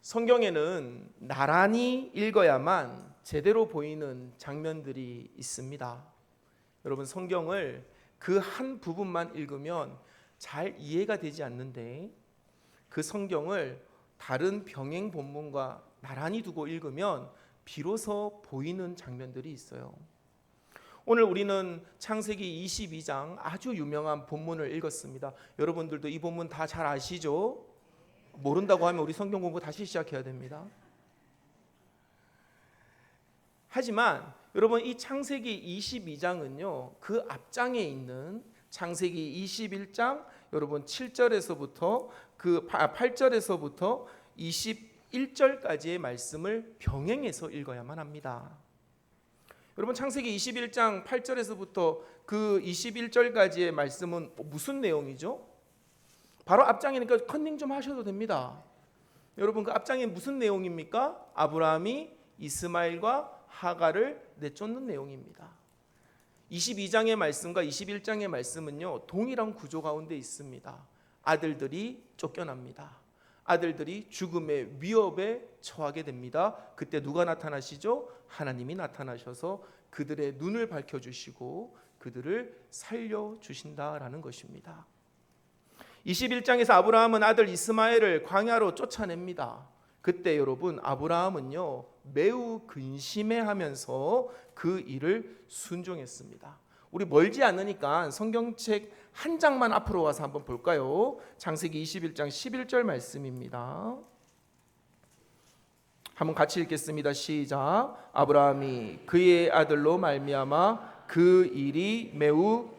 성경에는 나란히 읽어야만 제대로 보이는 장면들이 있습니다. 여러분, 성경을 그 한 부분만 읽으면 잘 이해가 되지 않는데 그 성경을 다른 병행 본문과 나란히 두고 읽으면 비로소 보이는 장면들이 있어요. 오늘 우리는 창세기 22장 아주 유명한 본문을 읽었습니다. 여러분들도 이 본문 다 잘 아시죠? 모른다고 하면 우리 성경 공부 다시 시작해야 됩니다. 하지만 여러분, 이 창세기 22장은요 그 앞장에 있는 창세기 21장 여러분 7절에서부터 그 8절에서부터 21절까지의 말씀을 병행해서 읽어야만 합니다. 여러분, 창세기 21장 8절에서부터 그 21절까지의 말씀은 무슨 내용이죠? 바로 앞장이니까 컨닝 좀 하셔도 됩니다. 여러분, 그 앞장에 무슨 내용입니까? 아브라함이 이스마엘과 하갈을 내쫓는 내용입니다. 22장의 말씀과 21장의 말씀은요 동일한 구조 가운데 있습니다. 아들들이 쫓겨납니다. 아들들이 죽음의 위협에 처하게 됩니다. 그때 누가 나타나시죠? 하나님이 나타나셔서 그들의 눈을 밝혀주시고 그들을 살려주신다라는 것입니다. 21장에서 아브라함은 아들 이스마엘을 광야로 쫓아냅니다. 그때 여러분, 아브라함은요 매우 근심해하면서 그 일을 순종했습니다. 우리 멀지 않으니까 성경책 한 장만 앞으로 와서 한번 볼까요? 창세기 21장 11절 말씀입니다. 한번 같이 읽겠습니다. 시작. 아브라함이 그의 아들로 말미암아 그 일이 매우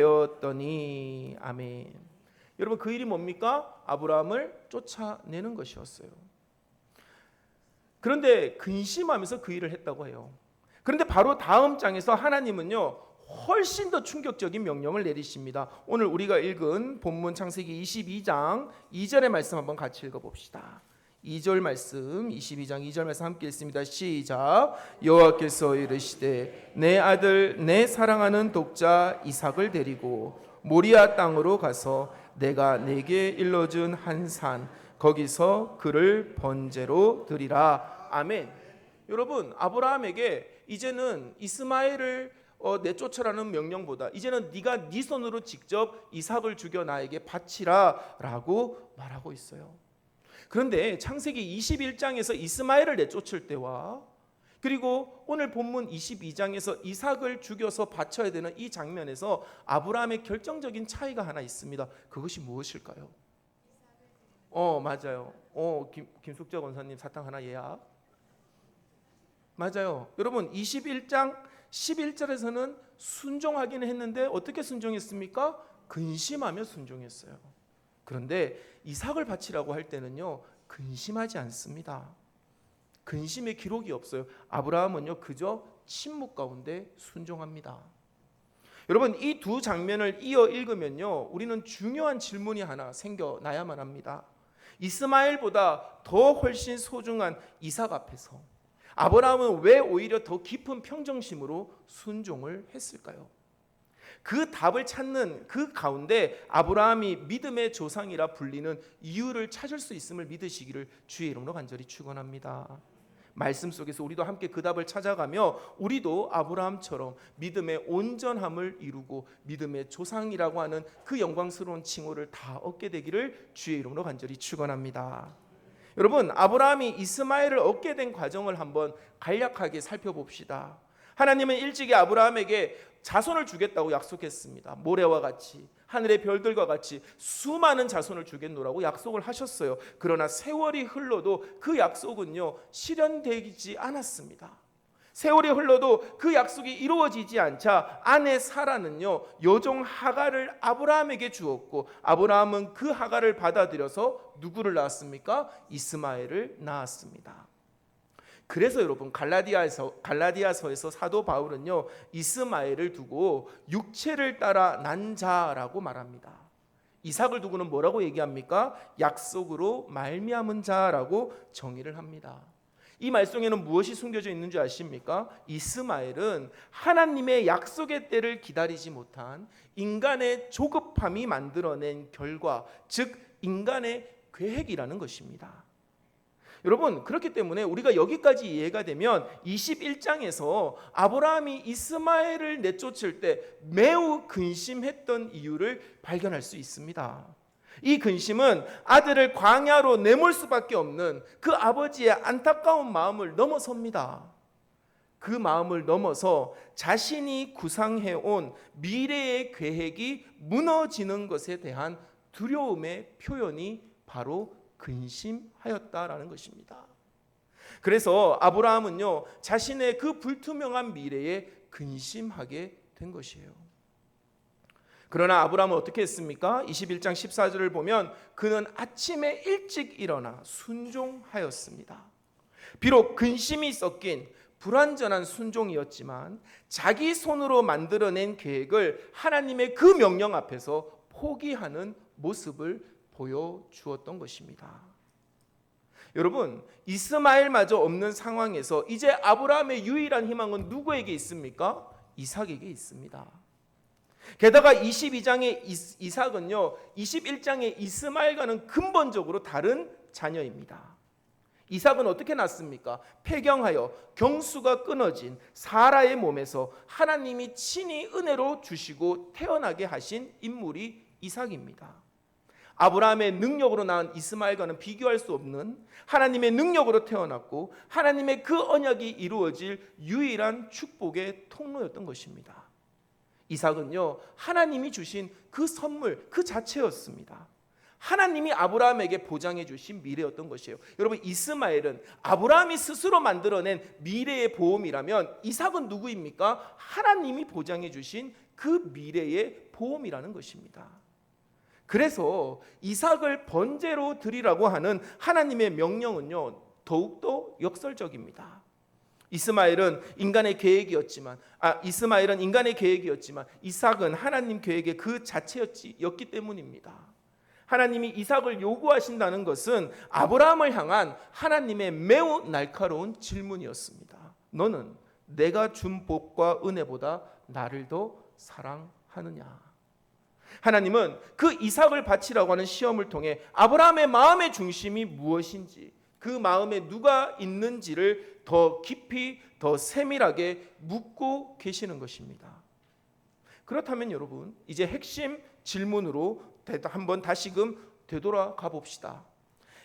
근심되었더니. 아멘. 여러분, 그 일이 뭡니까? 아브라함을 쫓아내는 것이었어요. 그런데 근심하면서 그 일을 했다고 해요. 그런데 바로 다음 장에서 하나님은요 훨씬 더 충격적인 명령을 내리십니다. 오늘 우리가 읽은 본문 창세기 22장 2절의 말씀 한번 같이 읽어봅시다. 2절 말씀, 22장 2절 말씀 함께 읽습니다. 시작. 여호와께서 이르시되 내 아들 내 사랑하는 독자 이삭을 데리고 모리아 땅으로 가서 내가 내게 일러준 한 산 거기서 그를 번제로 드리라. 아멘. 여러분, 아브라함에게 이제는 이스마엘을 내쫓으라는 명령보다 이제는 네가 네 손으로 직접 이삭을 죽여 나에게 바치라 라고 말하고 있어요. 그런데 창세기 21장에서 이스마엘을 내쫓을 때와 그리고 오늘 본문 22장에서 이삭을 죽여서 바쳐야 되는 이 장면에서 아브라함의 결정적인 차이가 하나 있습니다. 그것이 무엇일까요? 맞아요. 김숙재 권사님 사탕 하나 예약. 맞아요. 여러분, 21장 11절에서는 순종하기는 했는데 어떻게 순종했습니까? 근심하며 순종했어요. 그런데 이삭을 바치라고 할 때는요 근심하지 않습니다. 근심의 기록이 없어요. 아브라함은요 그저 침묵 가운데 순종합니다. 여러분, 이 두 장면을 이어 읽으면요 우리는 중요한 질문이 하나 생겨나야만 합니다. 이스마엘보다 더 훨씬 소중한 이삭 앞에서 아브라함은 왜 오히려 더 깊은 평정심으로 순종을 했을까요? 그 답을 찾는 그 가운데 아브라함이 믿음의 조상이라 불리는 이유를 찾을 수 있음을 믿으시기를 주의 이름으로 간절히 축원합니다. 말씀 속에서 우리도 함께 그 답을 찾아가며 우리도 아브라함처럼 믿음의 온전함을 이루고 믿음의 조상이라고 하는 그 영광스러운 칭호를 다 얻게 되기를 주의 이름으로 간절히 축원합니다. 여러분, 아브라함이 이스마엘을 얻게 된 과정을 한번 간략하게 살펴봅시다. 하나님은 일찍이 아브라함에게 자손을 주겠다고 약속했습니다. 모래와 같이 하늘의 별들과 같이 수많은 자손을 주겠노라고 약속을 하셨어요. 그러나 세월이 흘러도 그 약속은요 실현되지 않았습니다. 세월이 흘러도 그 약속이 이루어지지 않자 아내 사라는요 여종 하갈을 아브라함에게 주었고 아브라함은 그 하갈을 받아들여서 누구를 낳았습니까? 이스마엘을 낳았습니다. 그래서 여러분, 갈라디아서에서 사도 바울은요 이스마엘을 두고 육체를 따라 난 자라고 말합니다. 이삭을 두고는 뭐라고 얘기합니까? 약속으로 말미암은 자라고 정의를 합니다. 이 말씀에는 무엇이 숨겨져 있는 줄 아십니까? 이스마엘은 하나님의 약속의 때를 기다리지 못한 인간의 조급함이 만들어낸 결과, 즉 인간의 계획이라는 것입니다. 여러분, 그렇기 때문에 우리가 여기까지 이해가 되면 21장에서 아브라함이 이스마엘을 내쫓을 때 매우 근심했던 이유를 발견할 수 있습니다. 이 근심은 아들을 광야로 내몰 수밖에 없는 그 아버지의 안타까운 마음을 넘어섭니다. 그 마음을 넘어서 자신이 구상해온 미래의 계획이 무너지는 것에 대한 두려움의 표현이 바로 근심하였다라는 것입니다. 그래서 아브라함은요, 자신의 그 불투명한 미래에 근심하게 된 것이에요. 그러나 아브라함은 어떻게 했습니까? 21장 14절을 보면 그는 아침에 일찍 일어나 순종하였습니다. 비록 근심이 섞인 불완전한 순종이었지만 자기 손으로 만들어낸 계획을 하나님의 그 명령 앞에서 포기하는 모습을 보여주었던 것입니다. 여러분, 이스마엘마저 없는 상황에서 이제 아브라함의 유일한 희망은 누구에게 있습니까? 이삭에게 있습니다. 게다가 22장의 이삭은요, 21장의 이스마엘과는 근본적으로 다른 자녀입니다. 이삭은 어떻게 났습니까? 폐경하여 경수가 끊어진 사라의 몸에서 하나님이 친히 은혜로 주시고 태어나게 하신 인물이 이삭입니다. 아브라함의 능력으로 낳은 이스마엘과는 비교할 수 없는 하나님의 능력으로 태어났고 하나님의 그 언약이 이루어질 유일한 축복의 통로였던 것입니다. 이삭은요, 하나님이 주신 그 선물 그 자체였습니다. 하나님이 아브라함에게 보장해 주신 미래였던 것이에요. 여러분, 이스마엘은 아브라함이 스스로 만들어낸 미래의 보험이라면 이삭은 누구입니까? 하나님이 보장해 주신 그 미래의 보험이라는 것입니다. 그래서 이삭을 번제로 드리라고 하는 하나님의 명령은요, 더욱더 역설적입니다. 이스마엘은 인간의 계획이었지만 이삭은 하나님 계획의 그 자체였기 때문입니다. 하나님이 이삭을 요구하신다는 것은 아브라함을 향한 하나님의 매우 날카로운 질문이었습니다. 너는 내가 준 복과 은혜보다 나를 더 사랑하느냐? 하나님은 그 이삭을 바치라고 하는 시험을 통해 아브라함의 마음의 중심이 무엇인지, 그 마음에 누가 있는지를 더 깊이 더 세밀하게 묻고 계시는 것입니다. 그렇다면 여러분, 이제 핵심 질문으로 한번 다시금 되돌아가 봅시다.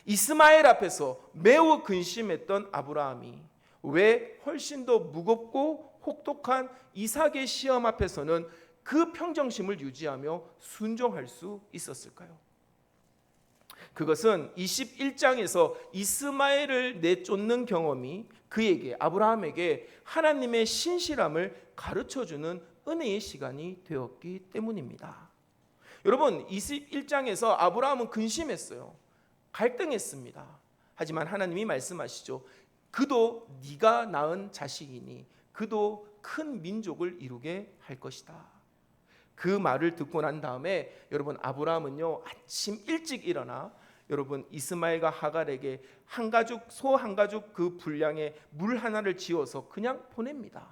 이스마엘 앞에서 매우 근심했던 아브라함이 왜 훨씬 더 무겁고 혹독한 이삭의 시험 앞에서는 그 평정심을 유지하며 순종할 수 있었을까요? 그것은 21장에서 이스마엘을 내쫓는 경험이 그에게, 아브라함에게 하나님의 신실함을 가르쳐주는 은혜의 시간이 되었기 때문입니다. 여러분, 21장에서 아브라함은 근심했어요. 갈등했습니다. 하지만 하나님이 말씀하시죠. 그도 네가 낳은 자식이니 그도 큰 민족을 이루게 할 것이다. 그 말을 듣고 난 다음에 여러분, 아브라함은요, 아침 일찍 일어나 여러분, 이스마엘과 하갈에게 소 한 가죽 그 분량의 물 하나를 지어서 그냥 보냅니다.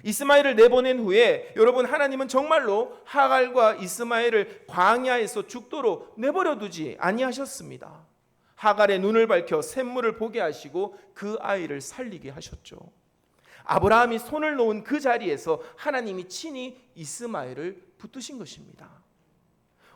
이스마엘을 내보낸 후에 여러분, 하나님은 정말로 하갈과 이스마엘을 광야에서 죽도록 내버려 두지 아니하셨습니다. 하갈의 눈을 밝혀 샘물을 보게 하시고 그 아이를 살리게 하셨죠. 아브라함이 손을 놓은 그 자리에서 하나님이 친히 이스마엘을 붙드신 것입니다.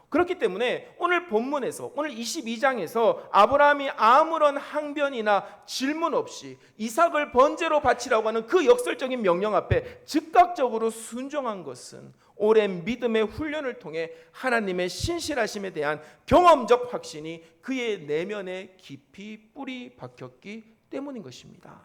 그렇기 때문에 오늘 본문에서, 오늘 22장에서 아브라함이 아무런 항변이나 질문 없이 이삭을 번제로 바치라고 하는 그 역설적인 명령 앞에 즉각적으로 순종한 것은 오랜 믿음의 훈련을 통해 하나님의 신실하심에 대한 경험적 확신이 그의 내면에 깊이 뿌리 박혔기 때문인 것입니다.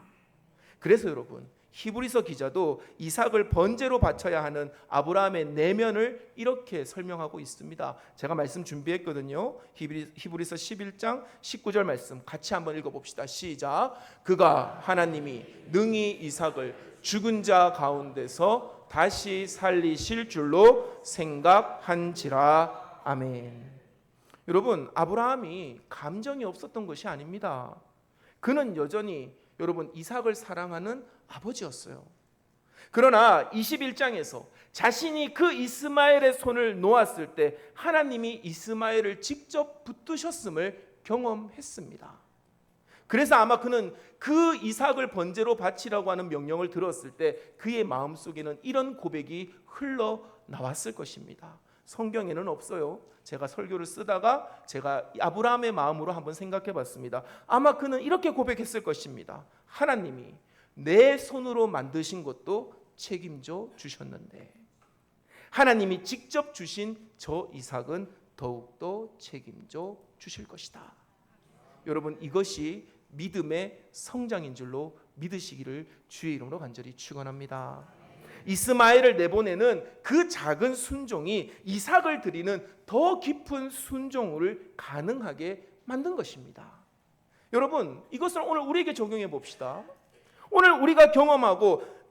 그래서 여러분, 히브리서 기자도 이삭을 번제로 바쳐야 하는 아브라함의 내면을 이렇게 설명하고 있습니다. 제가 말씀 준비했거든요. 히브리서 11장 19절 말씀 같이 한번 읽어봅시다. 시작. 그가 하나님이 능히 이삭을 죽은 자 가운데서 다시 살리실 줄로 생각한지라. 아멘. 여러분, 아브라함이 감정이 없었던 것이 아닙니다. 그는 여전히 여러분, 이삭을 사랑하는 아버지였어요. 그러나 21장에서 자신이 그 이스마엘의 손을 놓았을 때 하나님이 이스마엘을 직접 붙드셨음을 경험했습니다. 그래서 아마 그는 그 이삭을 번제로 바치라고 하는 명령을 들었을 때 그의 마음속에는 이런 고백이 흘러나왔을 것입니다. 성경에는 없어요. 제가 설교를 쓰다가 제가 아브라함의 마음으로 한번 생각해 봤습니다. 아마 그는 이렇게 고백했을 것입니다. 하나님이 내 손으로 만드신 것도 책임져 주셨는데 하나님이 직접 주신 저 이삭은 더욱더 책임져 주실 것이다. 여러분, 이것이 믿음의 성장인 줄로 믿으시기를 주의 이름으로 간절히 축원합니다. 이스마엘을 내보내는 그 작은 순종이 이삭을 드리는 더 깊은 순종을 가능하게 만든 것입니다. 여러분, 이것을 오늘 우리에게 적용해 봅시다. 오늘 우리가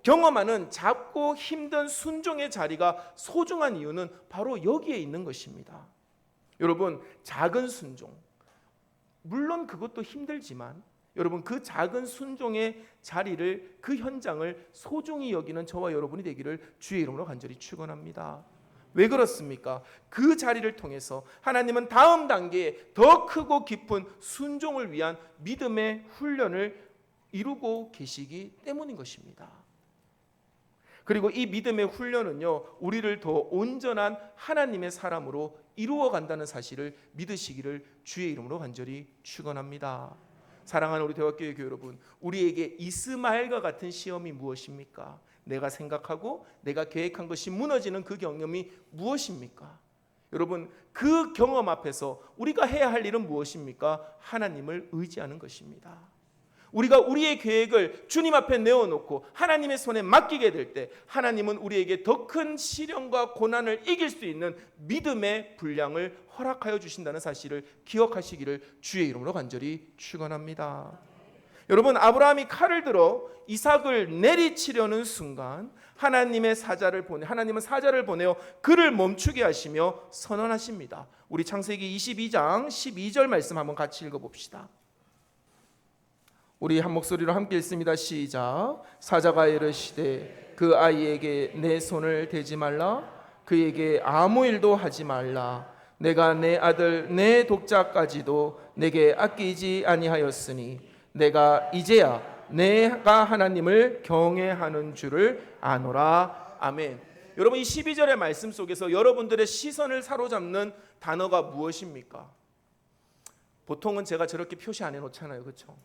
경험하는 작고 힘든 순종의 자리가 소중한 이유는 바로 여기에 있는 것입니다. 여러분, 작은 순종, 물론 그것도 힘들지만 여러분, 그 작은 순종의 자리를, 그 현장을 소중히 여기는 저와 여러분이 되기를 주의 이름으로 간절히 축원합니다. 왜 그렇습니까? 그 자리를 통해서 하나님은 다음 단계에 더 크고 깊은 순종을 위한 믿음의 훈련을 이루고 계시기 때문인 것입니다. 그리고 이 믿음의 훈련은요, 우리를 더 온전한 하나님의 사람으로 이루어 간다는 사실을 믿으시기를 주의 이름으로 간절히 축원합니다. 사랑하는 우리 대화교회 교회 여러분, 우리에게 이스마엘과 같은 시험이 무엇입니까? 내가 생각하고 내가 계획한 것이 무너지는 그 경험이 무엇입니까? 여러분, 그 경험 앞에서 우리가 해야 할 일은 무엇입니까? 하나님을 의지하는 것입니다. 우리가 우리의 계획을 주님 앞에 내어놓고 하나님의 손에 맡기게 될 때 하나님은 우리에게 더 큰 시련과 고난을 이길 수 있는 믿음의 분량을 허락하여 주신다는 사실을 기억하시기를 주의 이름으로 간절히 축원합니다. 여러분, 아브라함이 칼을 들어 이삭을 내리치려는 순간 하나님은 사자를 보내어 그를 멈추게 하시며 선언하십니다. 우리 창세기 22장 12절 말씀 한번 같이 읽어봅시다. 우리 한 목소리로 함께 읽습니다. 시작. 사자가 이르시되 그 아이에게 내 손을 대지 말라. 그에게 아무 일도 하지 말라. 내가 내 아들 내 독자까지도 내게 아끼지 아니하였으니 내가 이제야 내가 하나님을 경외하는 줄을 아노라. 아멘. 여러분, 이 12절의 말씀 속에서 여러분들의 시선을 사로잡는 단어가 무엇입니까? 보통은 제가 저렇게 표시 안 해놓잖아요, 그렇죠?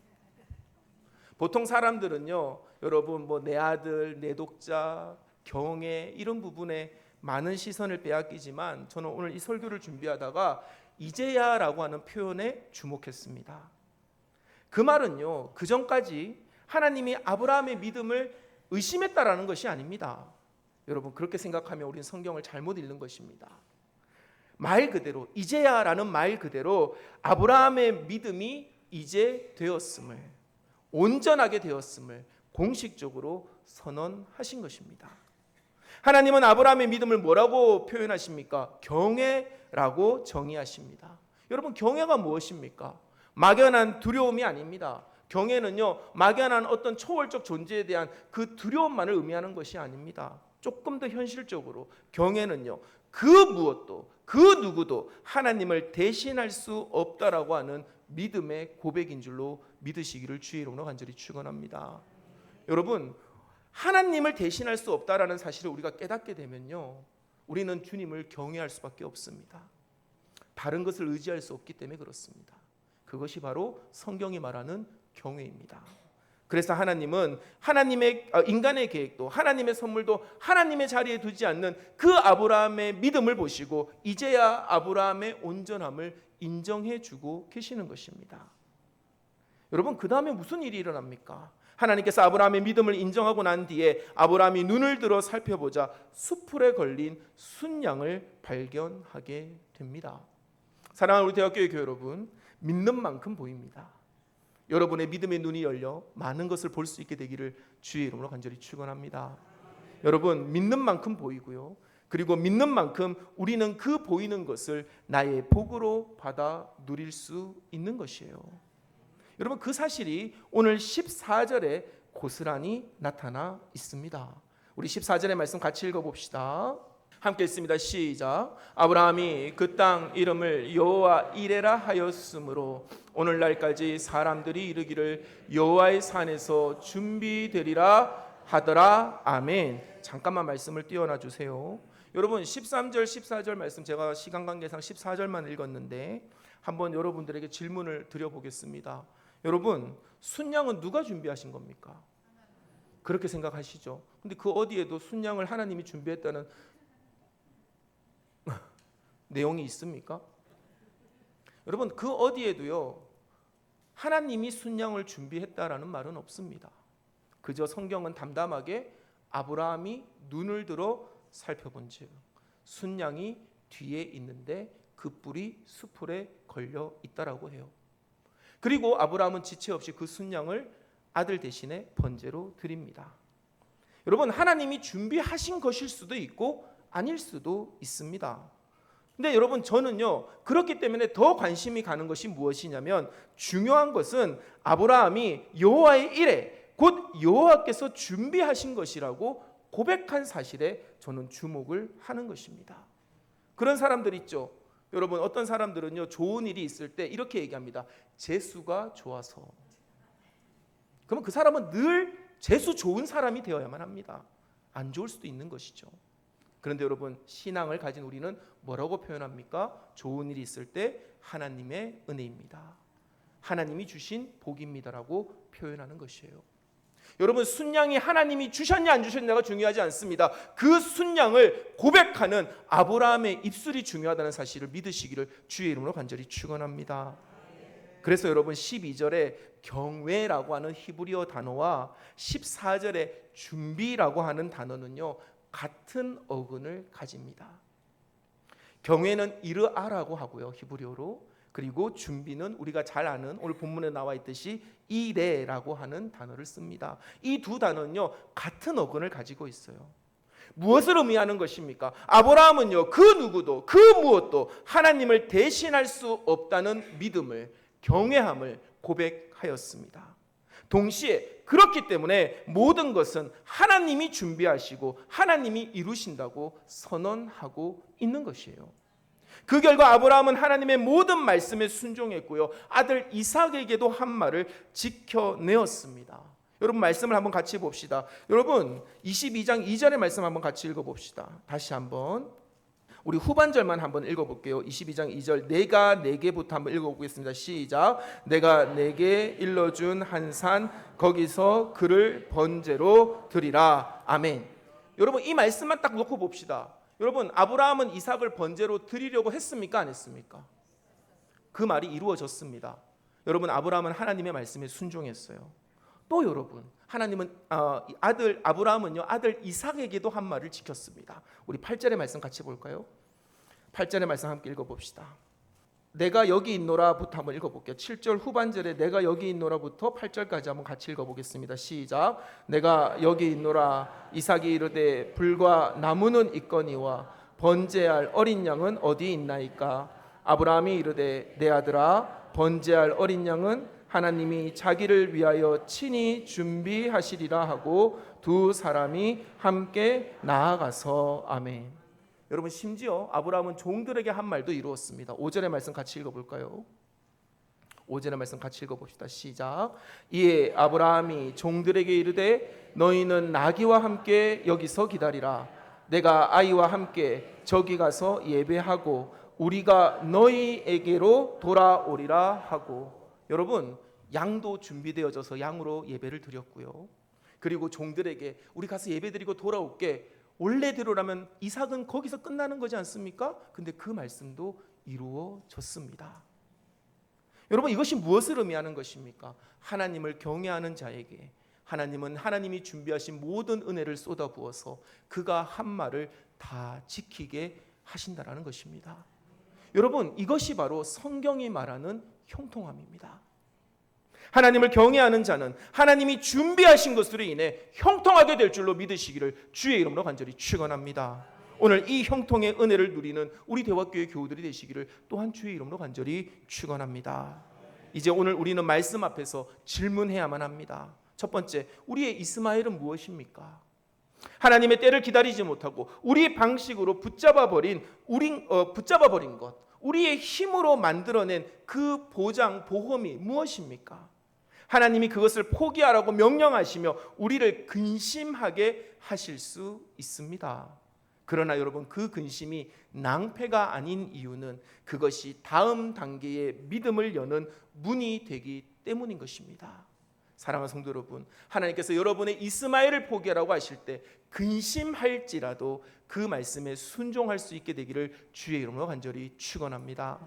보통 사람들은요, 여러분 내 아들, 내 독자, 경외 이런 부분에 많은 시선을 빼앗기지만 저는 오늘 이 설교를 준비하다가 이제야라고 하는 표현에 주목했습니다. 그 말은요, 그 전까지 하나님이 아브라함의 믿음을 의심했다라는 것이 아닙니다. 여러분, 그렇게 생각하면 우리는 성경을 잘못 읽는 것입니다. 말 그대로, 이제야라는 말 그대로 아브라함의 믿음이 이제 되었음을, 온전하게 되었음을 공식적으로 선언하신 것입니다. 하나님은 아브라함의 믿음을 뭐라고 표현하십니까? 경외라고 정의하십니다. 여러분, 경외가 무엇입니까? 막연한 두려움이 아닙니다. 경외는요, 막연한 어떤 초월적 존재에 대한 그 두려움만을 의미하는 것이 아닙니다. 조금 더 현실적으로 경외는요, 그 무엇도 그 누구도 하나님을 대신할 수 없다라고 하는 믿음의 고백인 줄로 믿으시기를 주의 이름으로 간절히 축원합니다. 여러분, 하나님을 대신할 수 없다라는 사실을 우리가 깨닫게 되면요, 우리는 주님을 경외할 수밖에 없습니다. 다른 것을 의지할 수 없기 때문에 그렇습니다. 그것이 바로 성경이 말하는 경외입니다. 그래서 하나님은 인간의 계획도 하나님의 선물도 하나님의 자리에 두지 않는 그 아브라함의 믿음을 보시고 이제야 아브라함의 온전함을 인정해 주고 계시는 것입니다. 여러분, 그 다음에 무슨 일이 일어납니까? 하나님께서 아브라함의 믿음을 인정하고 난 뒤에 아브라함이 눈을 들어 살펴보자 수풀에 걸린 순양을 발견하게 됩니다. 사랑하는 우리 대학교의 교회 여러분, 믿는 만큼 보입니다. 여러분의 믿음의 눈이 열려 많은 것을 볼 수 있게 되기를 주의 이름으로 간절히 축원합니다. 여러분, 믿는 만큼 보이고요, 그리고 믿는 만큼 우리는 그 보이는 것을 나의 복으로 받아 누릴 수 있는 것이에요. 여러분, 그 사실이 오늘 14절에 고스란히 나타나 있습니다. 우리 14절의 말씀 같이 읽어봅시다. 함께 읽습니다. 시작. 아브라함이 그 땅 이름을 여호와 이레라 하였으므로 오늘날까지 사람들이 이르기를 여호와의 산에서 준비되리라 하더라. 아멘. 잠깐만 말씀을 띄워놔 주세요. 여러분 13절 14절 말씀 제가 시간 관계상 14절만 읽었는데 한번 여러분들에게 질문을 드려보겠습니다. 여러분 순양은 누가 준비하신 겁니까? 그렇게 생각하시죠? 근데 그 어디에도 순양을 하나님이 준비했다는 내용이 있습니까? 여러분 그 어디에도요 하나님이 순양을 준비했다라는 말은 없습니다. 그저 성경은 담담하게 아브라함이 눈을 들어 살펴본즉 순양이 뒤에 있는데 그 뿔이 수풀에 걸려 있다라고 해요. 그리고 아브라함은 지체 없이 그 순양을 아들 대신에 번제로 드립니다. 여러분 하나님이 준비하신 것일 수도 있고 아닐 수도 있습니다. 근데 여러분 저는요 그렇기 때문에 더 관심이 가는 것이 무엇이냐면 중요한 것은 아브라함이 여호와의 이레 곧 여호와께서 준비하신 것이라고 고백한 사실에 저는 주목을 하는 것입니다. 그런 사람들 있죠. 여러분 어떤 사람들은요 좋은 일이 있을 때 이렇게 얘기합니다. 재수가 좋아서. 그러면 그 사람은 늘 재수 좋은 사람이 되어야만 합니다. 안 좋을 수도 있는 것이죠. 그런데 여러분 신앙을 가진 우리는 뭐라고 표현합니까? 좋은 일이 있을 때 하나님의 은혜입니다. 하나님이 주신 복입니다라고 표현하는 것이에요. 여러분 순양이 하나님이 주셨냐 안 주셨냐가 중요하지 않습니다. 그 순양을 고백하는 아브라함의 입술이 중요하다는 사실을 믿으시기를 주의 이름으로 간절히 축원합니다. 그래서 여러분 12절에 경외라고 하는 히브리어 단어와 14절에 준비라고 하는 단어는요 같은 어근을 가집니다. 경외는 이르아라고 하고요 히브리어로. 그리고 준비는 우리가 잘 아는 오늘 본문에 나와 있듯이 이레라고 하는 단어를 씁니다. 이 두 단어는요 같은 어근을 가지고 있어요. 무엇을 의미하는 것입니까? 아브라함은요 그 누구도 그 무엇도 하나님을 대신할 수 없다는 믿음을 경외함을 고백하였습니다. 동시에 그렇기 때문에 모든 것은 하나님이 준비하시고 하나님이 이루신다고 선언하고 있는 것이에요. 그 결과 아브라함은 하나님의 모든 말씀에 순종했고요 아들 이삭에게도 한 말을 지켜내었습니다. 여러분 말씀을 한번 같이 봅시다. 여러분 22장 2절의 말씀 한번 같이 읽어봅시다. 다시 한번 우리 후반절만 한번 읽어볼게요. 22장 2절 내가 내게부터 한번 읽어보겠습니다. 시작. 내가 내게 일러준 한 산 거기서 그를 번제로 드리라. 아멘. 여러분 이 말씀만 딱 놓고 봅시다. 여러분 아브라함은 이삭을 번제로 드리려고 했습니까? 안 했습니까? 그 말이 이루어졌습니다. 여러분 아브라함은 하나님의 말씀에 순종했어요. 또 여러분 하나님은 아브라함은요 아들 이삭에게도 한 말을 지켰습니다. 우리 8절의 말씀 같이 볼까요? 8절의 말씀 함께 읽어봅시다. 내가 여기 있노라부터 한번 읽어볼게요. 7절 후반절에 내가 여기 있노라부터 8절까지 한번 같이 읽어보겠습니다. 시작. 내가 여기 있노라. 이삭이 이르되 불과 나무는 있거니와 번제할 어린 양은 어디 있나이까? 아브라함이 이르되 내 아들아 번제할 어린 양은 하나님이 자기를 위하여 친히 준비하시리라 하고 두 사람이 함께 나아가서 아멘. 여러분 심지어 아브라함은 종들에게 한 말도 이루었습니다. 5절의 말씀 같이 읽어볼까요? 5절의 말씀 같이 읽어봅시다. 시작. 이에 아브라함이 종들에게 이르되 너희는 나귀와 함께 여기서 기다리라. 내가 아이와 함께 저기 가서 예배하고 우리가 너희에게로 돌아오리라 하고. 여러분 양도 준비되어져서 양으로 예배를 드렸고요. 그리고 종들에게 우리 가서 예배드리고 돌아올게. 원래대로라면 이삭은 거기서 끝나는 거지 않습니까? 근데 그 말씀도 이루어졌습니다. 여러분 이것이 무엇을 의미하는 것입니까? 하나님을 경외하는 자에게 하나님은 하나님이 준비하신 모든 은혜를 쏟아부어서 그가 한 말을 다 지키게 하신다라는 것입니다. 여러분 이것이 바로 성경이 말하는 형통함입니다. 하나님을 경외하는 자는 하나님이 준비하신 것으로 인해 형통하게 될 줄로 믿으시기를 주의 이름으로 간절히 축원합니다. 오늘 이 형통의 은혜를 누리는 우리 대화교회 교우들이 되시기를 또한 주의 이름으로 간절히 축원합니다. 이제 오늘 우리는 말씀 앞에서 질문해야만 합니다. 첫 번째, 우리의 이스마엘은 무엇입니까? 하나님의 때를 기다리지 못하고 우리 방식으로 붙잡아 버린 것, 우리의 힘으로 만들어낸 그 보험이 무엇입니까? 하나님이 그것을 포기하라고 명령하시며 우리를 근심하게 하실 수 있습니다. 그러나 여러분, 그 근심이 낭패가 아닌 이유는 그것이 다음 단계의 믿음을 여는 문이 되기 때문인 것입니다. 사랑하는 성도 여러분, 하나님께서 여러분의 이스마엘을 포기하라고 하실 때 근심할지라도 그 말씀에 순종할 수 있게 되기를 주의 이름으로 간절히 축원합니다.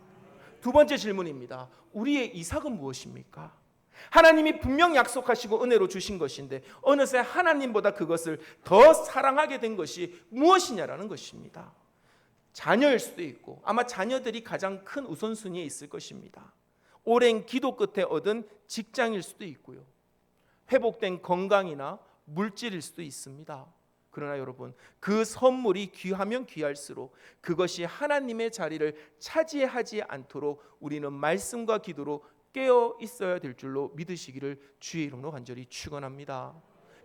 두 번째 질문입니다. 우리의 이삭은 무엇입니까? 하나님이 분명 약속하시고 은혜로 주신 것인데 어느새 하나님보다 그것을 더 사랑하게 된 것이 무엇이냐라는 것입니다. 자녀일 수도 있고 아마 자녀들이 가장 큰 우선순위에 있을 것입니다. 오랜 기도 끝에 얻은 직장일 수도 있고요. 회복된 건강이나 물질일 수도 있습니다. 그러나 여러분, 그 선물이 귀하면 귀할수록 그것이 하나님의 자리를 차지하지 않도록 우리는 말씀과 기도로 깨어 있어야 될 줄로 믿으시기를 주의 이름으로 간절히 축원합니다.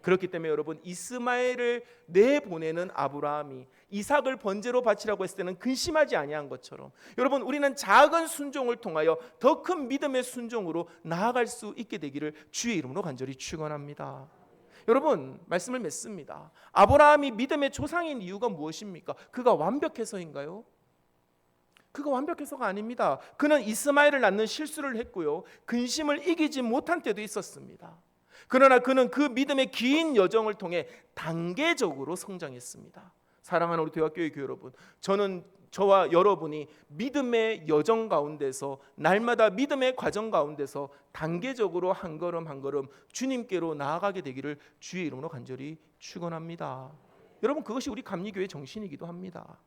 그렇기 때문에 여러분, 이스마엘을 내보내는 아브라함이 이삭을 번제로 바치라고 했을 때는 근심하지 아니한 것처럼 여러분, 우리는 작은 순종을 통하여 더 큰 믿음의 순종으로 나아갈 수 있게 되기를 주의 이름으로 간절히 축원합니다. 여러분, 말씀을 맺습니다. 아브라함이 믿음의 조상인 이유가 무엇입니까? 그가 완벽해서인가요? 그가 완벽해서가 아닙니다. 그는 이스마엘을 낳는 실수를 했고요, 근심을 이기지 못한 때도 있었습니다. 그러나 그는 그 믿음의 긴 여정을 통해 단계적으로 성장했습니다. 사랑하는 우리 대학교의 교회 여러분, 저와 여러분이 믿음의 여정 가운데서 날마다 믿음의 과정 가운데서 단계적으로 한 걸음 한 걸음 주님께로 나아가게 되기를 주의 이름으로 간절히 축원합니다. 여러분, 그것이 우리 감리교회의 정신이기도 합니다.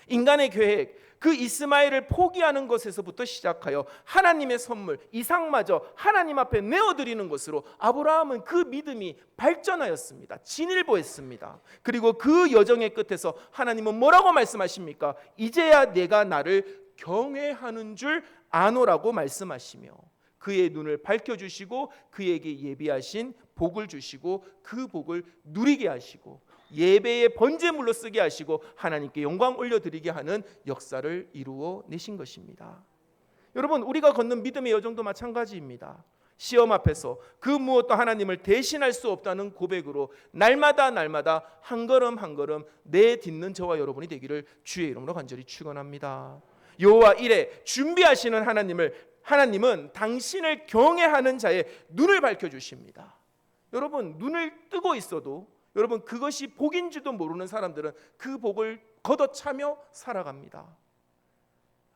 인간의 계획, 그 이스마엘을 포기하는 것에서부터 시작하여 하나님의 선물 이삭마저 하나님 앞에 내어드리는 것으로 아브라함은 그 믿음이 발전하였습니다. 진일보했습니다. 그리고 그 여정의 끝에서 하나님은 뭐라고 말씀하십니까? 이제야 내가 나를 경외하는 줄 아노라고 말씀하시며 그의 눈을 밝혀주시고 그에게 예비하신 복을 주시고 그 복을 누리게 하시고 예배의 번제물로 쓰게 하시고 하나님께 영광 올려드리게 하는 역사를 이루어 내신 것입니다. 여러분, 우리가 걷는 믿음의 여정도 마찬가지입니다. 시험 앞에서 그 무엇도 하나님을 대신할 수 없다는 고백으로 날마다 한 걸음 한 걸음 내딛는 저와 여러분이 되기를 주의 이름으로 간절히 축원합니다. 여호와 이레 준비하시는 하나님은 당신을 경외하는 자의 눈을 밝혀주십니다. 여러분, 눈을 뜨고 있어도 여러분, 그것이 복인지도 모르는 사람들은 그 복을 걷어차며 살아갑니다.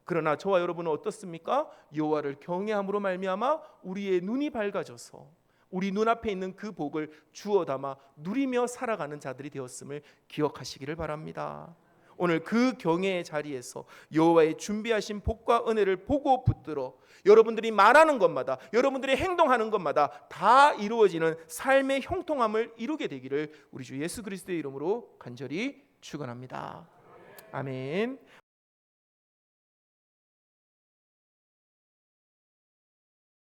그러나 저와 여러분은 어떻습니까? 여호와를 경외함으로 말미암아 우리의 눈이 밝아져서 우리 눈앞에 있는 그 복을 주워 담아 누리며 살아가는 자들이 되었음을 기억하시기를 바랍니다. 오늘 그 경외의 자리에서 여호와의 준비하신 복과 은혜를 보고 붙들어 여러분들이 말하는 것마다, 여러분들이 행동하는 것마다 다 이루어지는 삶의 형통함을 이루게 되기를 우리 주 예수 그리스도의 이름으로 간절히 축원합니다. 아멘.